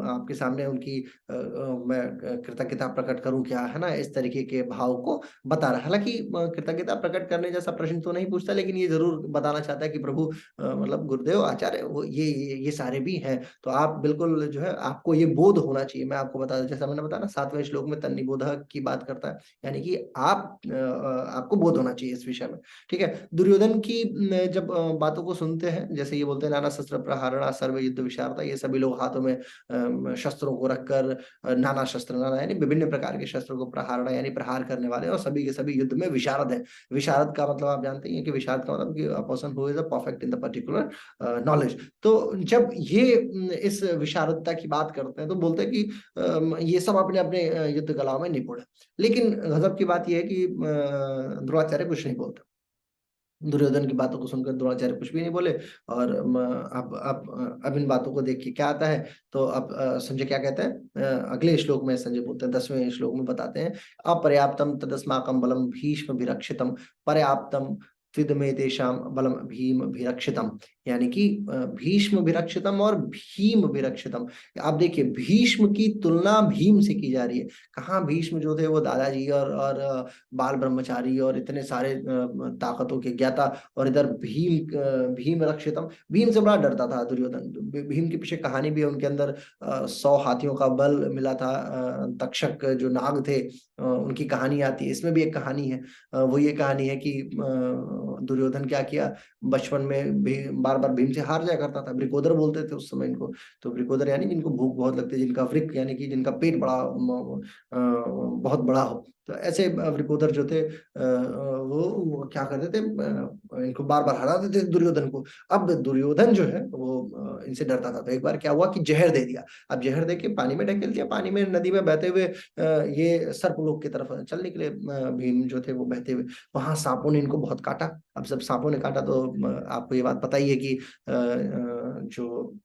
आपके सामने उनकी मैं कृतज्ञता प्रकट करूं क्या, है ना, इस तरीके के भाव को बता रहा है। हालांकि कृतज्ञता प्रकट करने जैसा प्रश्न तो नहीं पूछता, लेकिन ये जरूर बताना चाहता है कि प्रभु मतलब गुरुदेव आचार्य वो ये सारे भी हैं। तो आप बिल्कुल जो है आपको ये बोध होना चाहिए। मैं आपको बता, जैसा मैंने बताया ना, 7वें श्लोक में तन्निबोध की बात करता है, यानी कि आपको बोध होना चाहिए इस विषय में। ठीक है। दुर्योधन की जब बातों को सुनते हैं, जैसे ये बोलते हैं नाना शस्त्र प्रहारणा सर्व युद्ध विशारदा, ये सभी लोग हाथों में शस्त्रों को रखकर, नाना शस्त्र, नाना यानी विभिन्न प्रकार के शस्त्रों को, प्रहारणा यानी प्रहार करने वाले, और सभी के सभी युद्ध में विशारद है। विशारद का मतलब आप जानते हैं कि विशारद का मतलब कि a person who is a perfect in the particular knowledge. तो जब ये इस विशारदता की बात करते हैं तो बोलते हैं कि ये सब अपने अपने युद्ध कलाओं में निपुण है। लेकिन गजब की बात यह है कि द्रोणाचार्य कुछ नहीं बोलते। दुर्योधन की बातों को सुनकर द्रोणाचार्य कुछ भी नहीं बोले। और अब इन बातों को देख के क्या आता है, तो अब संजय क्या कहते हैं, अगले श्लोक में संजय बोलते हैं, 10वें श्लोक में बताते हैं, अपर्याप्तम तदस्माकं बलम भीष्म विरक्षितम पर्याप्तम त्विदमे तेषां बलम भीम विरक्षितम। यानी कि भीष्म विरक्षितम और भीम विरक्षितम। आप देखिए, भीष्म की तुलना भीम से की जा रही है। कहाँ भीष्म जो थे वो दादाजी और बाल ब्रह्मचारी और इतने सारे ताकतों के ज्ञाता, और इधर भीम रक्षितम, भीम से बड़ा डरता था दुर्योधन। भीम के पीछे कहानी भी है, उनके अंदर 100 हाथियों का बल मिला था। तक्षक जो नाग थे उनकी कहानी आती है, इसमें भी एक कहानी है। वो ये कहानी है कि दुर्योधन क्या किया, बचपन में भी बार बार भीम से हार जाया करता था। ब्रिकोदर बोलते थे उस समय इनको। तो ब्रिकोदर यानी जिनको भूख बहुत लगती है, जिनका वृक यानी कि जिनका पेट बड़ा बहुत बड़ा हो। तो ऐसे वृकोदर जो थे वो क्या करते थे, इनको बार बार हराते थे दुर्योधन को। अब दुर्योधन जो है वो इनसे डरता था, तो एक बार क्या हुआ कि जहर दे दिया। अब जहर दे के पानी में ढकेल दिया, पानी में नदी में बहते हुए ये सर्पलोक की तरफ चल निकले। भीम जो थे वो बहते हुए, वहां सांपों ने इनको बहुत काटा। अब जब सांपों ने काटा तो आपको ये बात पता ही है कि जो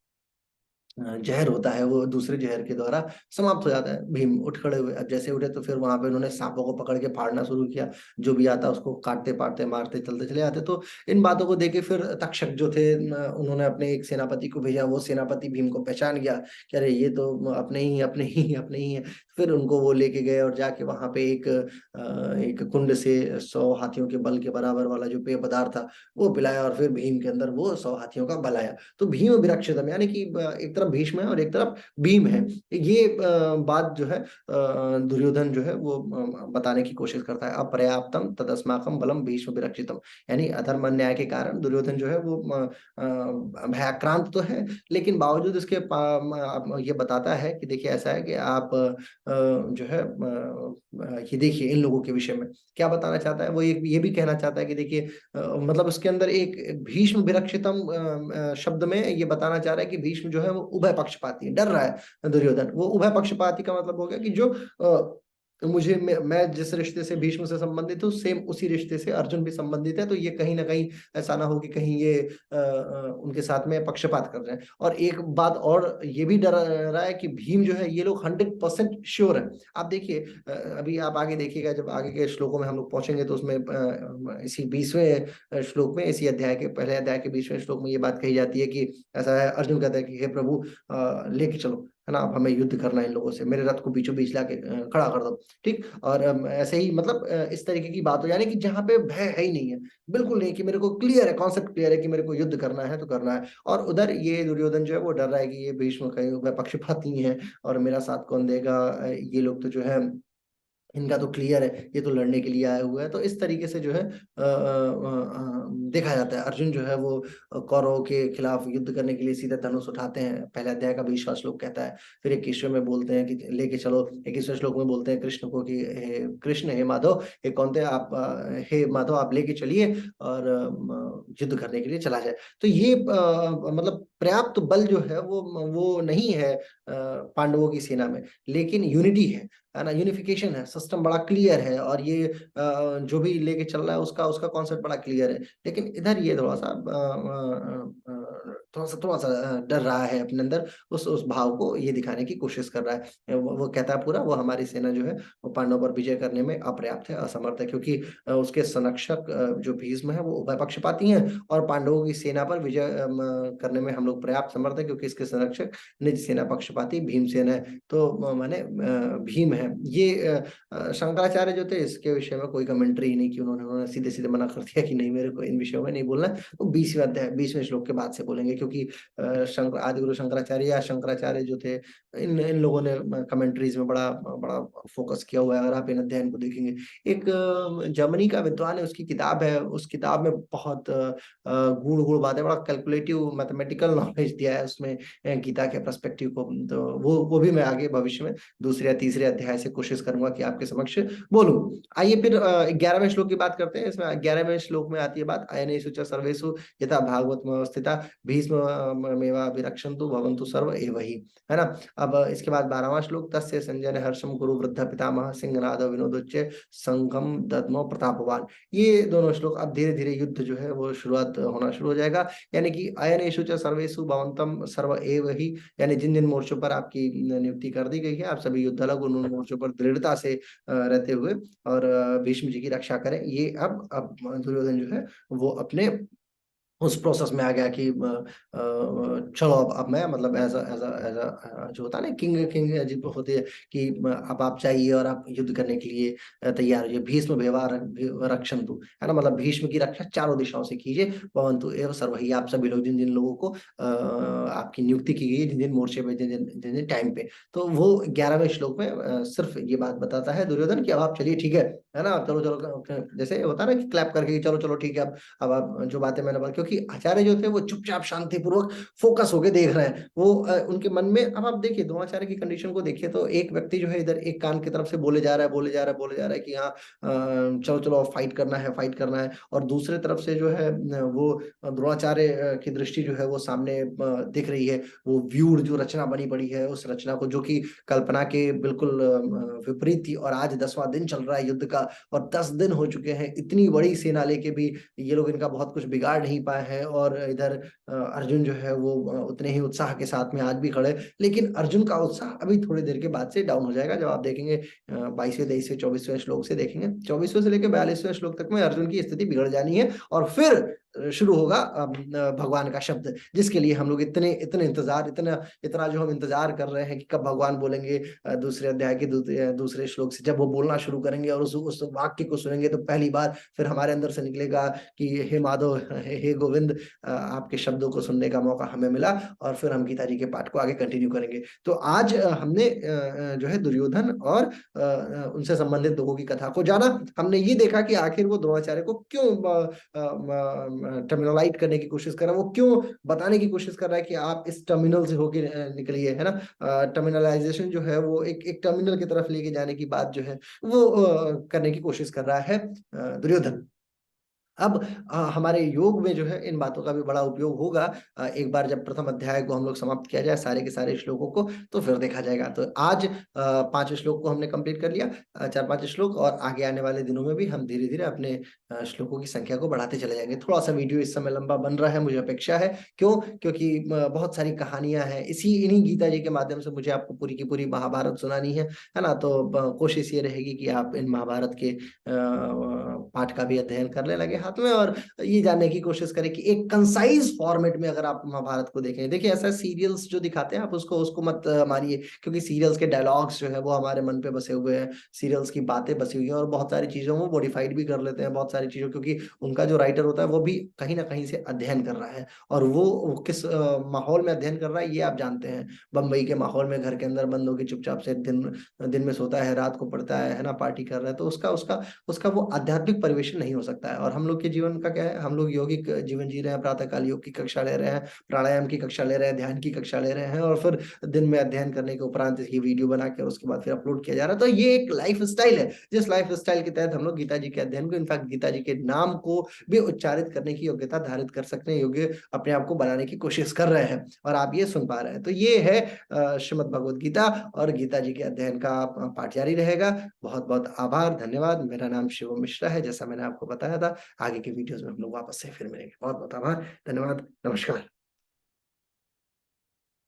जहर होता है वो दूसरे जहर के द्वारा समाप्त हो जाता है। भीम उठ खड़े हुए, अब जैसे उठे तो फिर वहां पे उन्होंने सांपों को पकड़ के फाड़ना शुरू किया। जो भी आता उसको काटते पाटते मारते चलते चले आते। तो इन बातों को देखे फिर तक्षक जो थे उन्होंने अपने एक सेनापति को भेजा। वो सेनापति भीम को पहचान गया कि अरे ये तो अपने ही है। फिर उनको वो लेके गए और जाके वहां पे एक कुंड से 100 हाथियों के बल के बराबर वाला जो पेय पदार्थ था वो पिलाया, और फिर भीम के अंदर वो 100 हाथियों का बल आया। तो भीम विरक्षितम, यानी कि एक तरफ भीष्म है और एक तरफ भीम है। ये बात जो है दुर्योधन जो है वो बताने की कोशिश करता है। अपर्याप्तम तदस्माकम बलम भीष्म विरक्षितम, यानी अधर्म अन्याय के कारण दुर्योधन जो है वो भयाक्रांत तो है, लेकिन बावजूद इसके ये बताता है कि देखिए ऐसा है कि आप जो है ये देखिए इन लोगों के विषय में क्या बताना चाहता है। वो ये भी कहना चाहता है कि देखिए मतलब उसके अंदर एक भीष्म विरक्षितम शब्द में ये बताना चाह रहा है कि भीष्म जो है वो उभय पक्षपाती है, डर रहा है दुर्योधन। वो उभय पक्षपाती का मतलब हो गया कि जो मुझे मैं जिस रिश्ते से भीष्म से संबंधित हूँ सेम उसी रिश्ते से अर्जुन भी संबंधित है। तो ये कहीं ना कहीं ऐसा ना हो कि कहीं ये उनके साथ में पक्षपात कर रहे हैं। और एक बात और ये भी डर रहा है कि भीम जो है ये लोग 100% श्योर है। आप देखिए अभी आप आगे देखिएगा, जब आगे के श्लोकों में हम लोग पहुंचेंगे तो उसमें इसी 20वें श्लोक में, इसी अध्याय के पहले अध्याय के 20वें श्लोक में ये बात कही जाती है कि ऐसा है, अर्जुन कहता है कि हे प्रभु लेके चलो, है ना, अब हमें युद्ध करना है इन लोगों से, मेरे रथ को बीचों बीच लाके खड़ा कर दो। ठीक, और ऐसे ही मतलब इस तरीके की बात हो, यानी कि जहां पे भय है ही नहीं है, बिल्कुल नहीं, कि मेरे को क्लियर है, कॉन्सेप्ट क्लियर है कि मेरे को युद्ध करना है तो करना है। और उधर ये दुर्योधन जो है वो डर रहा है कि ये भीष्म कहीं वह पक्षपाती है और मेरा साथ कौन देगा, ये लोग तो जो है इनका तो क्लियर है, ये तो लड़ने के लिए आए हुए हैं। तो इस तरीके से जो है देखा जाता है अर्जुन जो है वो कौरवों के खिलाफ युद्ध करने के लिए सीधे धनुष उठाते हैं। पहले अध्याय का 20वां श्लोक कहता है। फिर 21वें में बोलते हैं कि लेके चलो, 21वें श्लोक में बोलते हैं कृष्ण को कि हे कृष्ण, हे माधव, हे कौन थे आप, हे माधव आप लेके चलिए और युद्ध करने के लिए चला जाए। तो ये मतलब पर्याप्त बल जो है वो नहीं है पांडवों की सेना में, लेकिन यूनिटी है ना, यूनिफिकेशन है, सिस्टम बड़ा क्लियर है, और ये जो भी लेके चल रहा है उसका उसका कॉन्सेप्ट बड़ा क्लियर है। लेकिन इधर ये थोड़ा सा डर रहा है अपने अंदर, उस भाव को ये दिखाने की कोशिश कर रहा है। वो कहता है पूरा, वो हमारी सेना जो है वो पांडवों पर विजय करने में अपर्याप्त है, असमर्थ है, क्योंकि उसके संरक्षक जो भीष्म है वो उभय पक्षपाती हैं, और पांडवों की सेना पर विजय करने में हम लोग पर्याप्त समर्थ है, क्योंकि इसके संरक्षक निज सेना पक्षपाती भीमसेन है। तो माने भीम है। ये शंकराचार्य जो थे इसके विषय में कोई कमेंट्री ही नहीं की उन्होंने सीधे सीधे मना कर दिया कि नहीं, मेरे को इन विषयों में नहीं बोलना है। वो 20वें अध्याय 20वें श्लोक के बाद से बोलेंगे, क्योंकि शंकर आदि गुरु शंकराचार्य या शंकराचार्य जो थे, इन इन लोगों ने कमेंट्रीज में बड़ा बड़ा फोकस किया हुआ है। अगर आप इन अध्ययन को देखेंगे, एक जर्मनी का विद्वान है, उसकी किताब है, उस किताब में बहुत गूढ़ गूढ़ बातें, बड़ा कैलकुलेटिव मैथमेटिकल नॉलेज दिया है उसमें गीता के पर्सपेक्टिव को। तो वो भी मैं आगे भविष्य में दूसरे या तीसरे अध्याय से कोशिश करूंगा कि आपके समक्ष बोलूं। आइए फिर 11वें श्लोक की बात करते हैं। इसमें 11वें श्लोक में आती है बात, अयनेषु च सर्वेषु यथा भागवत स्थिता भीष्म मेवा विरक्षन्तु भवन्तु सर्व एव हि, है ना। अब इसके बाद 12वां श्लोक, तस्य संजय हर्षम गुरु वृद्ध पितामह सिंहनाद विनोदोच्च संघम दद्मो प्रतापवान। ये दोनों श्लोक अब धीरे धीरे युद्ध जो है वो शुरुआत होना शुरू हो जाएगा। यानी कि अयनेषु च सर्वेषु भवन्तम सर्व एव हि, यानी जिन जिन मोर्चों पर आपकी नियुक्ति कर दी गई है, आप सभी युद्ध अलग उन मोर्चों पर दृढ़ता से रहते हुए और भीष्म जी की रक्षा करें। ये अब दुर्योधन जो है वो अपने उस प्रोसेस में आ गया कि चलो अब मैं मतलब एज जो होता है ना, किंग किंग जिनको होते हैं कि अब आप चाहिए और आप युद्ध करने के लिए तैयार होइए। भीष्म व्यवहार रक्षंतु, है ना, मतलब भीष्म की रक्षा चारों दिशाओं से कीजिए। भवन्तु एव सर्वहि, आप सभी लोग जिन जिन लोगों को आपकी नियुक्ति की गई है, जिन जिन मोर्चे पे, जिन जिन टाइम पे। तो वो 11वें श्लोक में सिर्फ ये बात बताता है दुर्योधन की अब आप चलिए, ठीक है ना, चलो चलो, जैसे होता है ना कि क्लैप करके चलो चलो ठीक है, अब आप जो बातें मैंने बोली, क्योंकि जबकि आचार्य जो थे वो चुपचाप शांतिपूर्वक फोकस होके देख रहे हैं। वो उनके मन में, अब आप देखिए द्रोणाचार्य की कंडीशन को देखिए, तो एक व्यक्ति जो है इधर एक कान की तरफ से बोले जा रहा है, बोले जा रहा है, बोले जा रहा है कि हाँ चलो चलो फाइट करना है, फाइट करना है, और दूसरे तरफ से जो है वो द्रोणाचार्य की दृष्टि जो है वो सामने दिख रही है। वो व्यूर जो रचना बनी पड़ी है, उस रचना को, जो कि कल्पना के बिल्कुल विपरीत थी, और आज 10वां दिन चल रहा है युद्ध का, और 10 दिन हो चुके हैं, इतनी बड़ी सेना लेके भी ये लोग इनका बहुत कुछ बिगाड़ नहीं पाए हैं। और इधर अर्जुन जो है वो उतने ही उत्साह के साथ में आज भी खड़े, लेकिन अर्जुन का उत्साह अभी थोड़ी देर के बाद से डाउन हो जाएगा। जब आप देखेंगे 22वें, 23वें, 24वें श्लोक से देखेंगे, 24वें से लेकर 42वें श्लोक तक में अर्जुन की स्थिति बिगड़ जानी है, और फिर शुरू होगा भगवान का शब्द, जिसके लिए हम लोग इतने इतने इंतजार, इतना इतना जो हम इंतजार कर रहे हैं कि कब भगवान बोलेंगे। दूसरे अध्याय के दूसरे श्लोक से जब वो बोलना शुरू करेंगे और उस वाक्य को सुनेंगे, तो पहली बार फिर हमारे अंदर से निकलेगा कि हे माधव, हे गोविंद, आपके शब्दों को सुनने का मौका हमें मिला, और फिर हम गीता जी के पाठ को आगे कंटिन्यू करेंगे। तो आज हमने जो है दुर्योधन और उनसे संबंधित लोगों की कथा को जाना। हमने ये देखा कि आखिर वो द्रोणाचार्य को क्यों टर्मिनलाइट करने की कोशिश कर रहा है, वो क्यों बताने की कोशिश कर रहा है कि आप इस टर्मिनल से होके निकलिए, है ना। टर्मिनलाइजेशन जो है वो एक टर्मिनल की तरफ लेके जाने की बात जो है वो करने की कोशिश कर रहा है दुर्योधन। अब हमारे योग में जो है इन बातों का भी बड़ा उपयोग होगा। एक बार जब प्रथम अध्याय को हम लोग समाप्त किया जाए सारे के सारे श्लोकों को, तो फिर देखा जाएगा। तो आज 5 श्लोक को हमने कंप्लीट कर लिया, 4-5 श्लोक, और आगे आने वाले दिनों में भी हम धीरे धीरे अपने श्लोकों की संख्या को बढ़ाते चले जाएंगे। थोड़ा सा वीडियो इस समय लंबा बन रहा है, मुझे अपेक्षा है, क्यों, क्योंकि बहुत सारी कहानियां हैं, इन्हीं गीता जी के माध्यम से मुझे आपको पूरी की पूरी महाभारत सुनानी है ना। तो कोशिश ये रहेगी कि आप इन महाभारत के पाठ का भी अध्ययन करने लगे हाथ में, और ये जानने की कोशिश करें कि एक कंसाइज फॉर्मेट में अगर आप महाभारत को देखें। देखिए, ऐसा सीरियल्स जो दिखाते हैं, आप उसको उसको मत मारिए, क्योंकि सीरियल्स के डायलॉग्स जो है वो हमारे मन पे बसे हुए हैं, सीरियल्स की बातें बसी हुई हैं, और बहुत सारी चीजों को मॉडिफाइड भी कर लेते हैं, बहुत सारी चीजों, क्योंकि उनका जो राइटर होता है वो भी कहीं ना कहीं से अध्ययन कर रहा है, और वो किस माहौल में अध्ययन कर रहा है ये आप जानते हैं। बम्बई के माहौल में घर के अंदर बंद होकर चुपचाप से दिन दिन में सोता है, रात को पढ़ता है ना, पार्टी कर रहा है, तो उसका उसका उसका वो आध्यात्मिक परिवेशन नहीं हो सकता है। और हम लोग के जीवन का क्या है, हम लोग यौगिक जीवन जी रहे हैं, प्रातःकाल योग की कक्षा ले रहे हैं, प्राणायाम की कक्षा ले रहे हैं, ध्यान की कक्षा ले रहे हैं, और फिर दिन में अध्ययन करने के उपरांत इसकी वीडियो बना के उसके बाद फिर अपलोड किया जा रहा है। तो ये एक लाइफ स्टाइल है, जिस लाइफ स्टाइल के तहत हम लोग गीता जी के अध्ययन को, इनफैक्ट गीता जी के नाम को भी उच्चारित करने की योग्यता धारित कर सकते हैं, योग्य अपने आप को बनाने की कोशिश कर रहे हैं, और आप ये सुन पा रहे हैं। तो ये है श्रीमद् भगवद गीता, और गीता जी के अध्ययन का पाठ जारी रहेगा। बहुत बहुत आभार, धन्यवाद। मेरा नाम शिवम मिश्रा है, जैसा मैंने आपको बताया था। आगे के वीडियोस में हम लोग वापस से फिर मिलेंगे। बहुत बहुत आभार, धन्यवाद, नमस्कार।